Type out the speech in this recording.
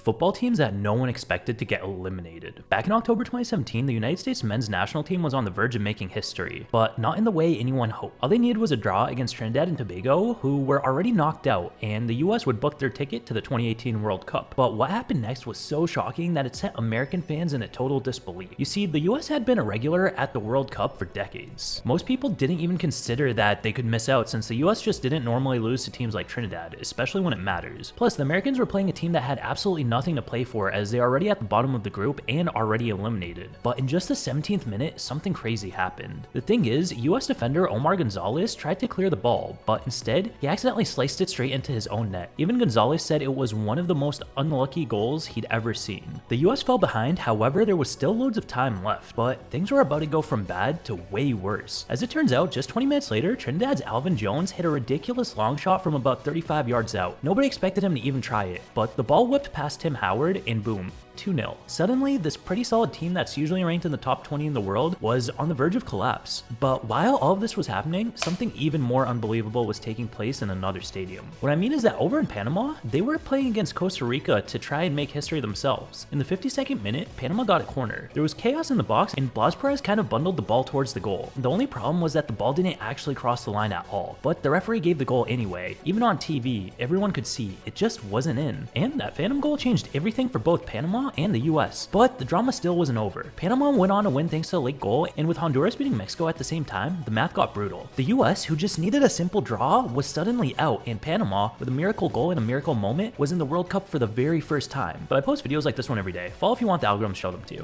football teams that no one expected to get eliminated. Back in October 2017, the United States men's national team was on the verge of making history, but not in the way anyone hoped. All they needed was a draw against Trinidad and Tobago, who were already knocked out, and the US would book their ticket to the 2018 World Cup. But what happened next was so shocking that it sent American fans into total disbelief. You see, the US had been a regular at the World Cup for decades. Most people didn't even consider that they could miss out since the US just didn't normally lose to teams like Trinidad, especially when it matters. Plus, the Americans were playing a team that had absolutely nothing to play for as they are already at the bottom of the group and already eliminated. But in just the 17th minute, something crazy happened. The thing is, US defender Omar Gonzalez tried to clear the ball, but instead, he accidentally sliced it straight into his own net. Even Gonzalez said it was one of the most unlucky goals he'd ever seen. The US fell behind, however, there was still loads of time left, but things were about to go from bad to way worse. As it turns out, just 20 minutes later, Trinidad's Alvin Jones hit a ridiculous long shot from about 35 yards out. Nobody expected him to even try it, but the ball whipped past Tim Howard and boom, 2-0. Suddenly, this pretty solid team that's usually ranked in the top 20 in the world was on the verge of collapse. But while all of this was happening, something even more unbelievable was taking place in another stadium. What I mean is that over in Panama, they were playing against Costa Rica to try and make history themselves. In the 52nd minute, Panama got a corner. There was chaos in the box and Blas Perez kind of bundled the ball towards the goal. The only problem was that the ball didn't actually cross the line at all, but the referee gave the goal anyway. Even on TV, everyone could see it just wasn't in. And that phantom goal changed everything for both Panama and the US. But the drama still wasn't over. Panama went on to win thanks to a late goal, and with Honduras beating Mexico at the same time, the math got brutal. The US, who just needed a simple draw, was suddenly out, and Panama, with a miracle goal and a miracle moment, was in the World Cup for the very first time. But I post videos like this one every day. Follow if you want the algorithm to show them to you.